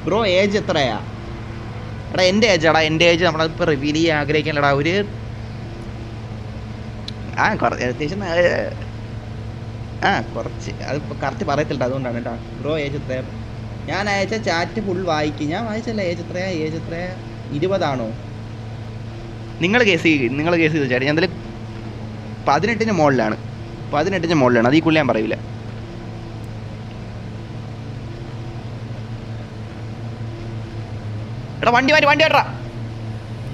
Bro age എത്രയാ? എടാ എൻ്റെ ഏജാടാ, എൻ്റെ ഏജ് നമ്മളിപ്പോൾ റിവീൽ ചെയ്യാൻ ആഗ്രഹിക്കാനടാ. ഒരു അത്യാവശ്യം കുറച്ച് അതിപ്പോൾ കറക്റ്റ് പറയത്തില്ല, അതുകൊണ്ടാണ് കേട്ടോ. ബ്രോ ഏജ് എത്രയാ? ഞാൻ അയച്ച ചാറ്റ് ഫുൾ വായിക്കും. ഞാൻ വായിച്ചല്ല. ഏജ് എത്രയാ? 20 നിങ്ങൾ കേസ് ചെയ്ത് ചേട്ടാ. ഞാൻ എന്തായാലും 18 മുകളിലാണ്. 18 മുകളിലാണ്, അതിൽ കൂടുതൽ ഞാൻ പറയില്ല. എടാ വണ്ടി വാട്ടറാ.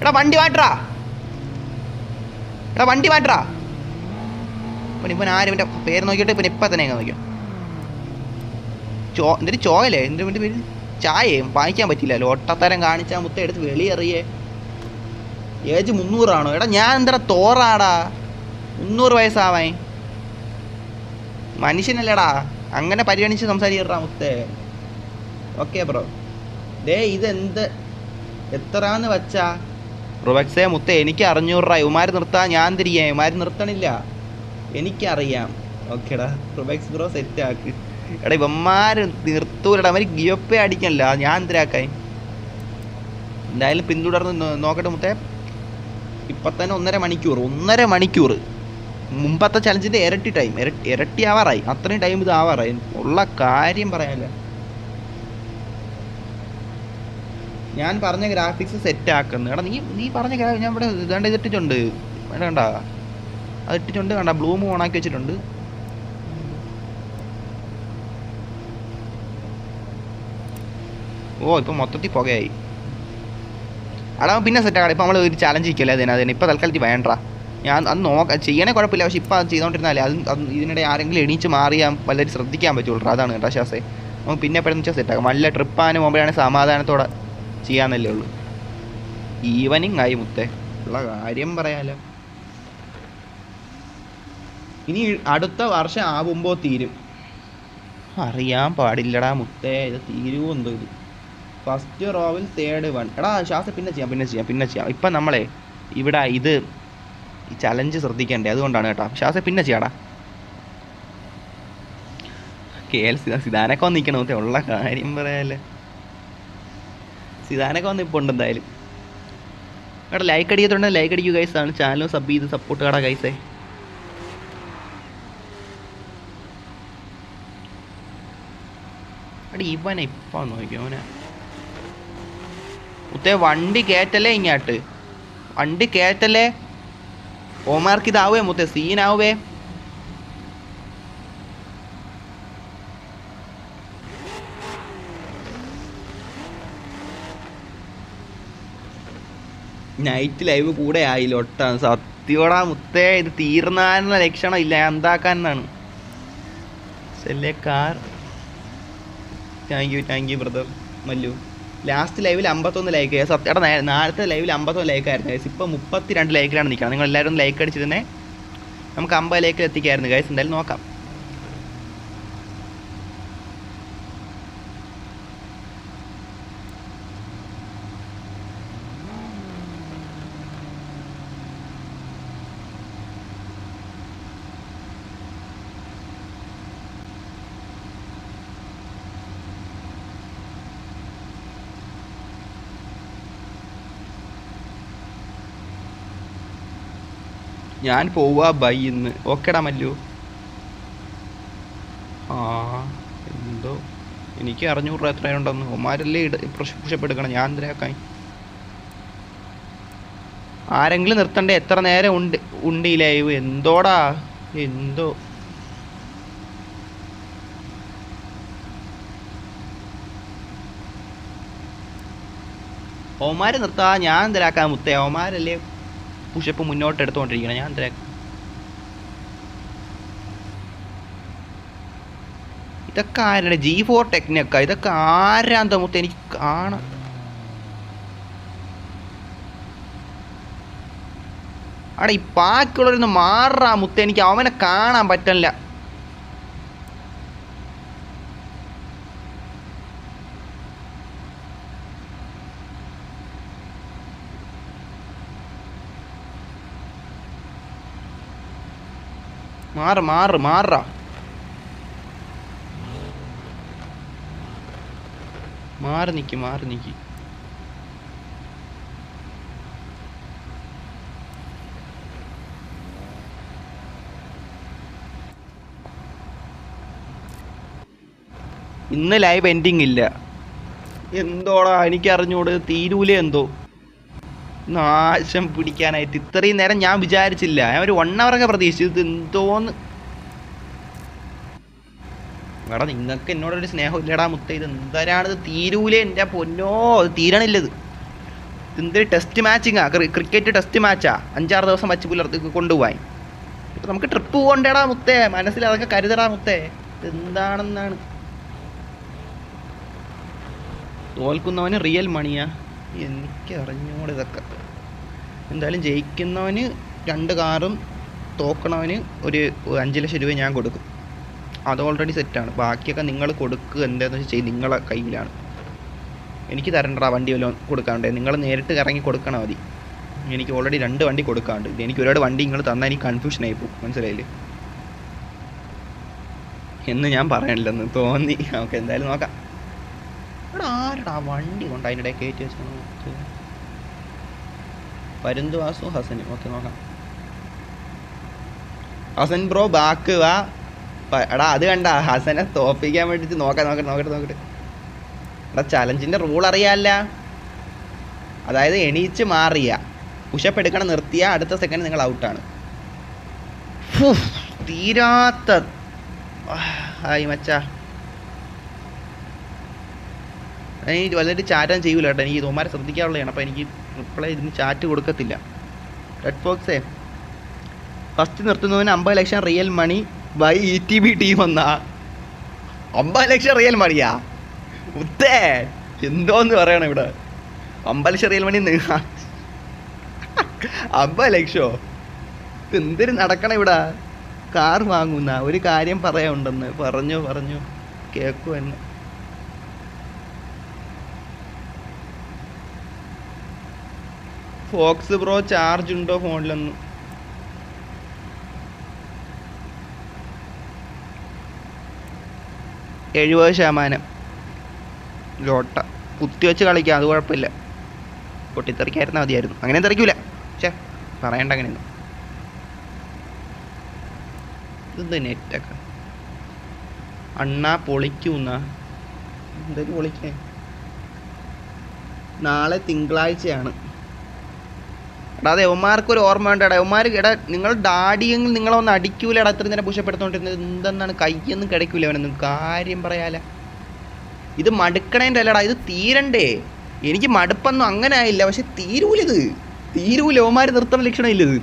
എടാ വണ്ടി വാട്ടറാ. ഇപ്പം ആരും എൻ്റെ പേര് നോക്കിയിട്ട് ഇപ്പം തന്നെ എങ്ങനെ നോക്കിയോ? എന്തൊരു ചോയല്ലേ? എൻ്റെ പേര് ചായയും വാങ്ങിക്കാൻ പറ്റില്ലല്ലോ. ഒട്ടത്തരം കാണിച്ചാൽ മുത്ത എടുത്ത് വെളിയെറിയേ. ഏജ് 300 എടാ ഞാൻ എന്താ തോറാടാ? 300 വയസ്സാവാൻ മനുഷ്യനല്ലേടാ, അങ്ങനെ പരിഗണിച്ച് സംസാരിക്കടാ മുത്തേ. Okay bro. ഇതെന്ത് എത്രാന്ന് വെച്ചാ റൊബക്സേ മുത്തേ? എനിക്ക് 600 രൂപ. ഇവന്മാർ നിർത്താൻ ഞാൻ തിരികെ. ഇവന്മാർ നിർത്തണില്ല, എനിക്കറിയാം. ഓക്കേടാ റൊബക്സ് ബ്രോ സെറ്റ് ആക്ക്. എടാ ഇവന്മാർ നിർത്തൂലടാ, അവർ ഗിയോപ്പേ അടിക്കണില്ല, ഞാൻ എന്തിനാക്കായി? എന്തായാലും പിന്തുടർന്ന് നോക്കട്ടെ മുത്തേ. ഇപ്പം തന്നെ 1.5 മണിക്കൂർ. മുമ്പത്തെ ചലഞ്ചിൻ്റെ ഇരട്ടി ടൈം, ഇരട്ടി ആവാറായി. അത്രയും ടൈം ഇത് ആവാറായി. ഉള്ള കാര്യം പറയാനല്ല. ഞാൻ പറഞ്ഞ ഗ്രാഫിക്സ് സെറ്റ് ആക്കുന്നു. എടാ നീ പറഞ്ഞ ഞാൻ ഇവിടെ ഇതാണ്ട് ഇതിട്ടിട്ടുണ്ട്. വേണ്ട അത് ഇട്ടിട്ടുണ്ട്, കണ്ട ബ്ലൂം ഓണാക്കി വെച്ചിട്ടുണ്ട്. ഓ ഇപ്പം മൊത്തത്തിൽ പുകയായി. അടാ പിന്നെ സെറ്റാക്കാം. ഇപ്പം നമ്മൾ ഒരു ചലഞ്ച് ഇരിക്കല്ലേ അതിന്. ഇപ്പം തൽക്കാലത്തിൽ വേണ്ട. ഞാൻ അത് ചെയ്യണേ കുഴപ്പമില്ല, പക്ഷെ ഇപ്പം അത് ചെയ്തുകൊണ്ടിരുന്നാലേ അത് ഇതിനിടെ ആരെങ്കിലും എണീച്ച് മാറിയാൽ വല്ലവരും ശ്രദ്ധിക്കാൻ പറ്റുള്ളൂ. അതാണ് കേട്ടോ ശ്വാസേ. നമുക്ക് പിന്നെ എപ്പോഴെന്ന് വെച്ചാൽ സെറ്റാക്കാം. നല്ല ട്രിപ്പാനും പോകുമ്പോഴാണെങ്കിൽ സമാധാനത്തോടെ ചെയ്യാന്നല്ലേ ഉള്ളൂ. ഈവനിങ് ആയി മുത്തേ, ഉള്ള കാര്യം പറയാലോ. ഇനി അടുത്ത വർഷം ആവുമ്പോൾ തീരും. അറിയാൻ പാടില്ലടാ മുത്തേ, ഇത് തീരുമോ എന്തോ. ഇത് ഫസ്റ്റ് റോവിൽ 3rd 1. എടാ ശ്വാസം പിന്നെ ചെയ്യാം. ഇപ്പം നമ്മളെ ഇവിടെ ഇത് ഈ ചലഞ്ച് ശ്രദ്ധിക്കണ്ടേ, അതുകൊണ്ടാണ് കേട്ടോ. ശ്വാസം പിന്നെ ചെയ്യാടാ. സിദാനൊക്കെ വന്ന് നിൽക്കണം മുത്തേ, ഉള്ള കാര്യം പറയാല്ലേ. സിദാനൊക്കെ വന്ന് ഇപ്പോൾ ഉണ്ട് എന്തായാലും. എടാ ലൈക്ക് അടിക്കത്തുണ്ടെങ്കിൽ ലൈക്ക് അടിക്കുക ഗൈസ്. ആണ് ചാനൽ സബ് ചെയ്ത് സപ്പോർട്ട് കടാ ഗൈസേ. എടാ ഇവനെ ഇപ്പം നോക്കിയോ അവനെ മുത്തേ. വണ്ടി കയറ്റല്ലേ ഇങ്ങോട്ട്, വണ്ടി കയറ്റല്ലേ. ഓമാർക്ക് ഇതാവേ മുത്തേ, സീനാവേ. നൈറ്റ് ലൈവ് കൂടെ ആയില്ല ഒട്ടാണ് സത്യോടാ മുത്തേ. ഇത് തീർന്നാനുള്ള ലക്ഷണം ഇല്ല, എന്താക്കാനാണ്. കാർ thank you brother Mallu. Last ലൈവിൽ 51 ലൈക്ക്. സത്യം എടാ നേരത്തെ ലൈവിൽ 51 ലൈക്കായിരുന്നു ഗൈസ്. ഇപ്പം 32 ലൈക്കിലാണ് നിൽക്കുന്നത്. നിങ്ങൾ എല്ലാവരും ഒന്ന് ലൈക്ക് അടിച്ചിരുന്നേ, നമുക്ക് 50 ലൈക്കിൽ എത്തിക്കായിരുന്നു ഗൈസ്. എന്തായാലും നോക്കാം. ഞാൻ പോവാ ബൈ ഇന്ന്. ഓക്കേടാ മല്ലു. എന്തോ എനിക്ക് 600 രൂപ എത്രയുണ്ടെന്ന്. ഒമാരല്ലേ പുഷപ്പെടുക്കണം, ഞാൻ എന്തിനാക്കാൻ. ആരെങ്കിലും നിർത്തണ്ടേ? എത്ര നേരം ഉണ്ട് ഈ ലൈവ്? എന്തോടാ എന്തോ. ഓമാര് നിർത്താ, ഞാൻ എന്തിനാക്കാൻ മുത്തേ. ഓമാരല്ലേ പുഷപ്പ് മുന്നോട്ട് എടുത്തുകൊണ്ടിരിക്കണം, ഞാൻ എന്തിനാ. ഇതൊക്കെ ആരുടെ G4 ടെക്നിക്കാ? ഇതൊക്കെ ആരാന്താ മുത്തേ എനിക്ക് കാണാം. അവിടെ ഈ ബാക്കിയുള്ളവരൊന്ന് മാറാ മുത്തേ, എനിക്ക് അവനെ കാണാൻ പറ്റില്ല. മാറാ. മാറി നിൽക്കി മാറി നിൽക്കി. ഇന്ന് ലൈവ് എൻഡിങ് ഇല്ല. എന്തോടാ എനിക്കറിഞ്ഞൂട്, തീരൂലേ എന്തോ. നാശം പിടിക്കാനായിട്ട് ഇത്രയും നേരം ഞാൻ വിചാരിച്ചില്ല. ഞാൻ ഒരു 1 hour പ്രതീക്ഷിച്ചു. ഇത് എന്തോന്ന്. എടാ നിങ്ങൾക്ക് എന്നോടൊരു സ്നേഹം ഇല്ലടാ മുത്ത. ഇത് എന്തരാണിത്? തീരൂലേ എൻ്റെ പൊന്നോ. അത് തീരണില്ലത്. എന്തൊരു ടെസ്റ്റ് മാച്ചിങ്ങാ, ക്രിക്കറ്റ് ടെസ്റ്റ് മാച്ചാ. 5-6 ദിവസം വച്ച് പുലർത്തി കൊണ്ടുപോയി. ഇപ്പം നമുക്ക് ട്രിപ്പ് പോകണ്ടേടാ മുത്തേ. മനസ്സിൽ അതൊക്കെ കരുതടാ മുത്തേ. എന്താണെന്നാണ് തോൽക്കുന്നവന് റിയൽ മണിയാ. എനിക്ക് അറിഞ്ഞോട് ഇതൊക്കെ. എന്തായാലും ജയിക്കുന്നവന് 2 കാറും തോക്കണവന് ഒരു 5 ലക്ഷം രൂപ ഞാൻ കൊടുക്കും. അത് ഓൾറെഡി സെറ്റാണ്. ബാക്കിയൊക്കെ നിങ്ങൾ കൊടുക്കുക. എന്താണെന്ന് വെച്ചാൽ ചെയ്യും, നിങ്ങളെ കയ്യിലാണ്. എനിക്ക് തരണ്ടടാ വണ്ടി വല്ലതും കൊടുക്കാണ്ടേ. നിങ്ങൾ നേരിട്ട് ഇറങ്ങി കൊടുക്കണം മതി. എനിക്ക് ഓൾറെഡി 2 വണ്ടി കൊടുക്കാണ്ട്. എനിക്ക് ഒരുപാട് വണ്ടി നിങ്ങൾ തന്നാൽ എനിക്ക് കൺഫ്യൂഷൻ ആയിപ്പോവും. മനസ്സിലായില്ലേ എന്ന് ഞാൻ പറയണില്ലെന്ന് തോന്നി. ഓക്കെ എന്തായാലും നോക്കാം. ഇവിടെ ആരടാ വണ്ടി കൊണ്ട് അതിനിടെ കയറ്റി വെച്ചു? പരുന്തുവാസും ഹസനും. ഓക്കെ നോക്കാം. ഹസൻ ബ്രോ ബാക്ക് വാ. എടാ അത് കണ്ട ഹസനെ തോപ്പിക്കാൻ വേണ്ടിയിട്ട് നോക്കട്ടെ. എടാ ചലഞ്ചിൻ്റെ റൂൾ അറിയാമല്ല. അതായത് എണീച്ച് മാറിയ പുഷപ്പ് എടുക്കണം, നിർത്തിയ അടുത്ത സെക്കൻഡ് നിങ്ങൾ ഔട്ടാണ്. തീരാത്ത ഹായ് മച്ചാ. എനിക്ക് വളരെ ചാറ്റാൻ ചെയ്യൂല കേട്ടോ. എനിക്ക് തോമാരെ ശ്രദ്ധിക്കാറുള്ളതാണ്. അപ്പോൾ എനിക്ക് റിപ്ലൈ ഇതിന് ചാറ്റ് കൊടുക്കത്തില്ല. റെഡ് ഫോക്സേ ഫസ്റ്റ് നിർത്തുന്നതിന് 50 lakh real money by ETB team വന്നാ. 50 ലക്ഷം റിയൽ മണിയാ മുത്തേ. എന്തോന്ന് പറയണം ഇവിടെ. 50 ലക്ഷം റിയൽ മണി 50 ലക്ഷോ? എന്തിനു നടക്കണം ഇവിടെ? കാർ വാങ്ങുന്ന ഒരു കാര്യം പറയാനുണ്ടെന്ന് പറഞ്ഞു കേൾക്കൂ എന്നെ. ഫോക്സ് ബ്രോ ചാർജ് ഉണ്ടോ ഫോണിലൊന്നും? %70 ലോട്ട കുത്തിവെച്ച് കളിക്കാം. അത് കുഴപ്പമില്ല. പൊട്ടിത്തെറിക്കായിരുന്നാൽ മതിയായിരുന്നു. അങ്ങനെ തെറിക്കൂല. പക്ഷേ പറയണ്ട അങ്ങനെയൊന്നും. ഇത് നെറ്റൊക്കെ അണ്ണാ പൊളിക്കുന്ന എന്തൊരു പൊളിക്കേ. നാളെ തിങ്കളാഴ്ചയാണ്. എടാ അത് യവന്മാർക്കൊരു ഓർമ്മ വേണ്ട. യവന്മാർ എടാ നിങ്ങൾ ഡാഡിയെങ്കിൽ നിങ്ങളൊന്ന് അടിക്കൂലടാ. അത്രയും നേരം പുഷപ്പെടുത്തോണ്ടിരുന്നത് എന്തെന്നാണ്? കയ്യൊന്നും കിടക്കൂല അവനൊന്നും. കാര്യം പറയാല. ഇത് മടുക്കണേൻ്റെ അല്ലടാ, ഇത് തീരണ്ടേ. എനിക്ക് മടുപ്പൊന്നും അങ്ങനെ ആയില്ല. പക്ഷെ തീരൂല. യവന്മാർ നിർത്തണ ലക്ഷണം ഇല്ല. ഇത്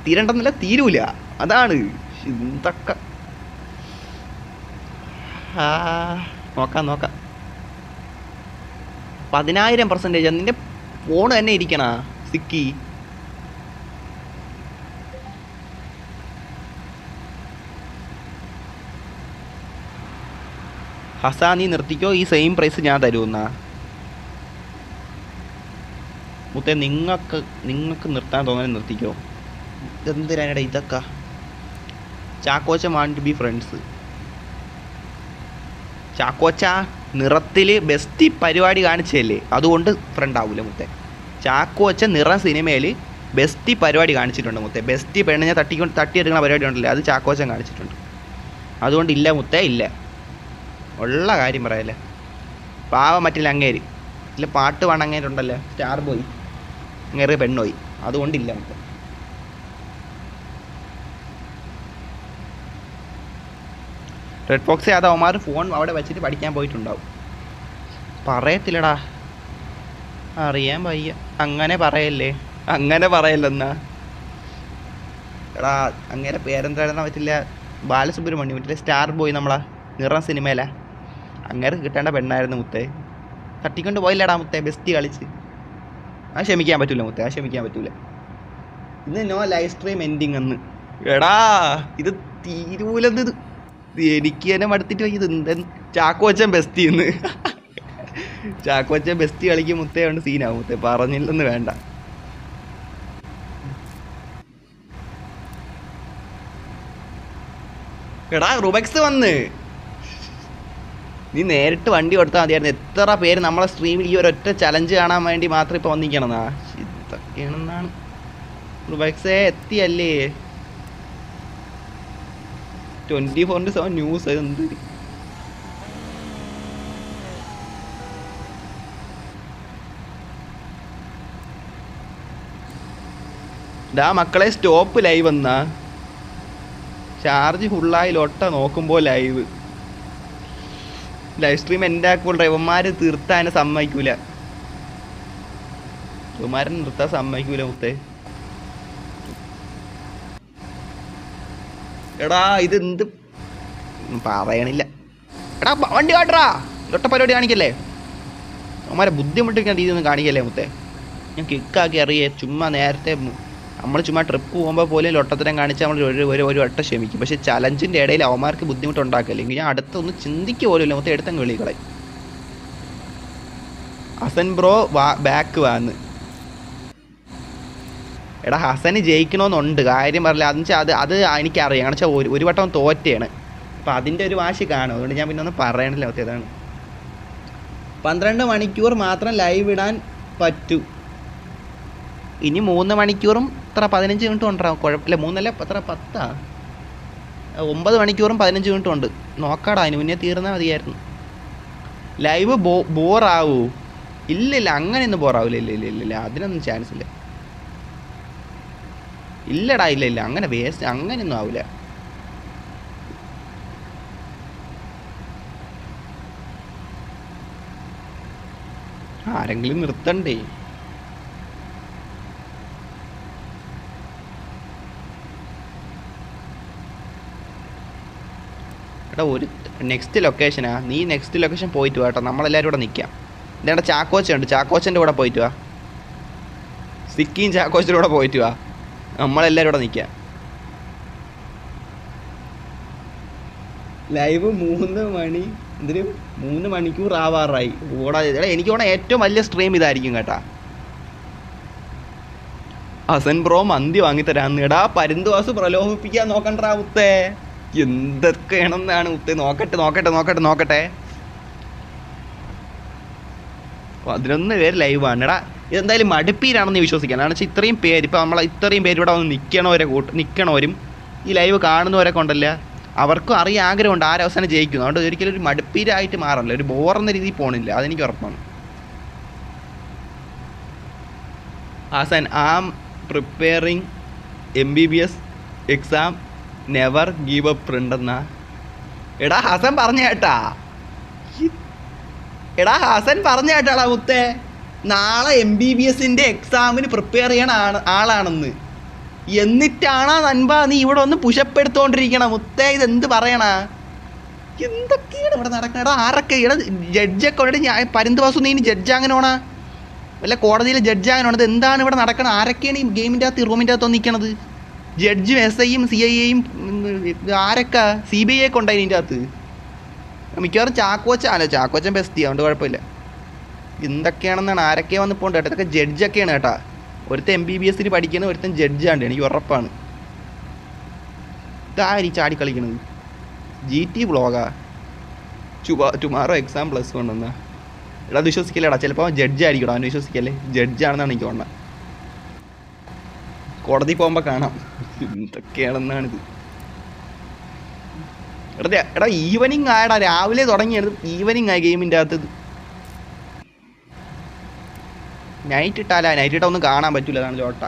തീരണ്ടെന്നല്ല, തീരൂല. അതാണ് എന്തൊക്കെ. നോക്കാം 10,000% നിന്റെ ഫോൺ തന്നെ ഇരിക്കണ സിക്കി. ഹസാ നീ നിർത്തിക്കോ. ഈ സെയിം പ്രൈസ് ഞാൻ തരുമെന്നാ മുത്തേ. നിങ്ങൾക്ക് നിർത്താൻ തോന്നാൻ നിർത്തിക്കോ. എന്തിനാണ് ഇതൊക്കെ? ചാക്കോച്ച വാണ്ട് ടു ബി ഫ്രണ്ട്സ്. ചാക്കോച്ച നിറത്തിൽ ബെസ്റ്റ് പരിപാടി കാണിച്ചല്ലേ, അതുകൊണ്ട് ഫ്രണ്ട് ആവൂല മുത്തേ. ചാക്കോച്ച നിറം സിനിമയിൽ ബെസ്റ്റ് പരിപാടി കാണിച്ചിട്ടുണ്ട് മുത്തേ. ബെസ്റ്റ് പെണ്ണിനെ തട്ടിയെടുക്കുന്ന പരിപാടി ഉണ്ടല്ലേ, അത് ചാക്കോച്ചൻ കാണിച്ചിട്ടുണ്ട്. അതുകൊണ്ടില്ല മുത്തേ, ഇല്ല. ഉള്ള കാര്യം പറയല്ലേ. പാവം മറ്റില്ല അങ്ങേര് ഇല്ല. പാട്ട് പാടാൻ അങ്ങേരുണ്ടല്ലോ, സ്റ്റാർ ബോയ്. അങ്ങേറ് പെണ്ണോയി. അതുകൊണ്ടില്ല മുത്തേ. റെഡ് ഫോക്സേ അത് അവന്മാർ ഫോൺ അവിടെ വെച്ചിട്ട് പഠിക്കാൻ പോയിട്ടുണ്ടാവും. പറയത്തില്ലടാ, അറിയാൻ വയ്യ. അങ്ങനെ പറയല്ലെന്നാ. എടാ അങ്ങനെ പേരെന്താണെന്നാ പറ്റില്ല. ബാലസുബ്രഹ്മണ്യം പറ്റില്ല. സ്റ്റാർ ബോയ് നമ്മളാ നിറം സിനിമയിലാ. അങ്ങനെ കിട്ടേണ്ട പെണ്ണായിരുന്നു മുത്തേ. തട്ടിക്കൊണ്ട് പോയില്ലടാ മുത്തേ ബെസ്റ്റ് കളിച്ച്. ആ ക്ഷമിക്കാൻ പറ്റൂല മുത്തേ, ആ ക്ഷമിക്കാൻ പറ്റൂല. ഇന്ന് നോ ലൈവ് സ്ട്രീം എൻഡിങ് എന്ന്. എടാ ഇത് തീരൂലെന്ന്. ഇത് എനിക്ക് തന്നെ മടുത്തിട്ട് പോയി. ഇത് എന്താ ചാക്കോച്ചൻ ബെസ്റ്റ് ചെയ്യുന്നു. ചാക്കോച്ചൻ ബെസ്റ്റ് കളിക്കും മുത്തേ കൊണ്ട് സീനാവും മുത്തേ. പറഞ്ഞില്ലെന്ന് വേണ്ട. എടാ റുബക്സ് വന്ന് നീ നേരിട്ട് വണ്ടി കൊടുത്താൽ മതിയായിരുന്നു. എത്ര പേര് നമ്മളെ സ്ട്രീമിൽ ഈ ഒരൊറ്റ ചലഞ്ച് കാണാൻ വേണ്ടി മാത്രം ഇപ്പോൾ വന്നിരിക്കണമെന്നാ. ഇതൊക്കെയാണെന്നാണ്. റുബക്സേ എത്തിയല്ലേ? 24/7 ന്യൂസ്. എന്ത് ഇതാ മക്കളെ, സ്റ്റോപ്പ് ലൈവ് എന്നാ. ചാർജ് ഫുള്ളായി ലൊട്ട നോക്കുമ്പോൾ ലൈവ് സ്ട്രീം എൻ്റെ ആക്കുമ്പോൾ ഇവന്മാർ തീർത്താൻ സമ്മതിക്കൂല. ഇവന്മാരെ നിർത്താൻ സമ്മതിക്കൂല മുത്തേ. എടാ ഇത് എന്ത് പറയണില്ല. എടാ വണ്ടി കാട്ടറാ, ലൊട്ട പരിപാടി കാണിക്കല്ലേ. അവന്മാരെ ബുദ്ധിമുട്ടിക്കുന്ന രീതി ഒന്നും കാണിക്കല്ലേ മുത്തേ. ഞാൻ കിക്കാക്കി അറിയേ. ചുമ്മാ നേരത്തെ നമ്മൾ ചുമ്മാ ട്രിപ്പ് പോകുമ്പോൾ പോലും ലൊട്ടത്തരം കാണിച്ച് നമ്മൾ ഒരു വട്ടം ക്ഷമിക്കും. പക്ഷേ ചലഞ്ചിൻ്റെ ഇടയിൽ അവന്മാർക്ക് ബുദ്ധിമുട്ടുണ്ടാക്കില്ല. എങ്കിൽ ഞാൻ അടുത്തൊന്ന് ചിന്തിക്കുക പോലും ഇല്ല. മൊത്തം എടുത്തങ്ങ് വിളികളെ. ഹസൻ ബ്രോ ബാക്ക് വാന്ന്. എടാ ഹസന് ജയിക്കണമെന്നുണ്ട്, കാര്യം പറഞ്ഞില്ല. അതെന്ന് വെച്ചാൽ അത് എനിക്കറിയാം. കാരണം വെച്ചാൽ ഒരു വട്ടം തോറ്റയാണ്. അപ്പം അതിൻ്റെ ഒരു വാശി കാണും. അതുകൊണ്ട് ഞാൻ പിന്നെ ഒന്നും പറയണില്ല. അതാണ് 12 മണിക്കൂർ മാത്രം ലൈവ് ഇടാൻ പറ്റൂ. ഇനി 3 മണിക്കൂറും എത്ര 15 മിനിറ്റും ഉണ്ടാവും. കുഴപ്പമില്ല. 3 എത്ര 10 9 മണിക്കൂറും 15 മിനിറ്റും ഉണ്ട്. നോക്കാടാ, അതിന് മുന്നേ തീർന്നാൽ മതിയായിരുന്നു. ലൈവ് ബോറാവൂ? ഇല്ലില്ല, അങ്ങനെയൊന്നും ബോറാവില്ല. ഇല്ല അതിനൊന്നും ചാൻസ് ഇല്ല. ഇല്ലടാ, ഇല്ല അങ്ങനെ വേസ്റ്റ് അങ്ങനെയൊന്നും ആവില്ല. ആരെങ്കിലും നിർത്തണ്ടേ? എടാ ഒരു നെക്സ്റ്റ് ലൊക്കേഷനാ. നീ നെക്സ്റ്റ് ലൊക്കേഷൻ പോയിട്ട് വാ കേട്ടോ. നമ്മളെല്ലാവരും ഇവിടെ നിൽക്കാം. ഇതേണ്ട ചാക്കോച്ചുണ്ട്, ചാക്കോച്ചൻ്റെ കൂടെ പോയിട്ട് വാ. സിക്കിയും ചാക്കോച്ചൻ്റെ കൂടെ പോയിട്ട് വാ. നമ്മളെല്ലാവരും ഇവിടെ നിൽക്കാം. ലൈവ് 3 മണി എന്തിന് 3 മണിക്കൂർ ആവാറായി. ഓടാ എനിക്ക് തോന്നാം ഏറ്റവും വലിയ സ്ട്രീം ഇതായിരിക്കും കേട്ടാ. ഹസൻ ബ്രോ മന്തി വാങ്ങിത്തരാന്ന്. എടാ പരുന്തുവാസ് പ്രലോഭിപ്പിക്കാൻ നോക്കണ്ടാ മുത്തേ. എന്തൊക്കെയാണെന്നാണ് മുത്തേ. നോക്കട്ടെ 11 പേര് ലൈവാണ്. എടാ ഇതെന്തായാലും മടുപ്പീരാണെന്ന് വിശ്വസിക്കാൻ. കാരണം വെച്ചാൽ ഇത്രയും പേര്, ഇപ്പം ഇത്രയും പേര് ഇവിടെ വന്ന് നിൽക്കണവരും ഈ ലൈവ് കാണുന്നവരെ കൊണ്ടല്ല, അവർക്കും അറിയാൻ ആഗ്രഹമുണ്ട് ആരവസാനം ജയിക്കുന്നു. അതുകൊണ്ട് ഒരിക്കലും ഒരു മടുപ്പീരായിട്ട് മാറില്ല, ഒരു ബോറെന്ന രീതിയിൽ പോകണില്ല. അതെനിക്ക് ഉറപ്പാണ്. Hasan preparing MBBS exam never give up ഉണ്ടെന്നാ. എടാ ഹസൻ പറഞ്ഞ കേട്ടാടാ മുത്തേ. നാളെ MBBSൻ്റെ എക്സാമിന് പ്രിപ്പയർ ചെയ്യണ ആളാണെന്ന്. എന്നിട്ടാണാ നൻപാ നീ ഇവിടെ ഒന്ന് പുഷപ്പ് എടുത്തോണ്ടിരിക്കണം മുത്തേ. ഇതെന്ത് പറയണ? എന്തൊക്കെയാണ് ഇവിടെ നടക്കണടാ? ആരൊക്കെ ഇവിടെ ജഡ്ജൊക്കെ ഉള്ളത്? ഞാൻ പരുന്തുവാസു നീ ജഡ്ജ് അങ്ങനെ ഓണാ? വല്ല കോടതിയിലെ ജഡ്ജ് അങ്ങനെ ഓണത്? എന്താണ് ഇവിടെ നടക്കണം? ആരൊക്കെയാണ് ഈ ഗെയിമിൻ്റെ അകത്ത് റൂമിൻ്റെ അകത്ത് നിൽക്കണത്? ജഡ്ജും SIയും CIAയും ആരൊക്കെ? CBI ഒക്കെ ഉണ്ടായി ഇതിൻ്റെ അകത്ത്. മിക്കവാറും ചാക്കോച്ചൻ ബെസ്റ്റ്, അതുകൊണ്ട് കുഴപ്പമില്ല. എന്തൊക്കെയാണെന്നാണ് ആരൊക്കെ വന്ന് പോകണ്ട കേട്ടോ. ഇതൊക്കെ ജഡ്ജൊക്കെയാണ് കേട്ടാ. ഒരുത്തൻ MBBSന് പഠിക്കുന്നത്, ഒരുത്തൻ ജഡ്ജാണ്ട്. എനിക്ക് ഉറപ്പാണ്. ഇതാരി ചാടി കളിക്കണത്. GT വ്ളോഗാ. ടുമാറോ എക്സാം +1 എന്നാ. എടാ അത് വിശ്വസിക്കില്ലടാ. ചിലപ്പോൾ ജഡ്ജായിരിക്കടോ, അവൻ വിശ്വസിക്കല്ലേ. ജഡ്ജാണെന്നാണ് എനിക്ക് തോന്നുന്നത്. കോടതി പോകുമ്പോൾ കാണാം എന്തൊക്കെയാണെന്നാണിത്. എടാ ഈവനിങ് ആയടാ. രാവിലെ തുടങ്ങിയത് ഈവനിങ് ആയി ഗെയിമിൻ്റെ അകത്ത്. നൈറ്റ് ഇട്ടാ ഒന്നും കാണാൻ പറ്റില്ല. അതാണ് ചോട്ട.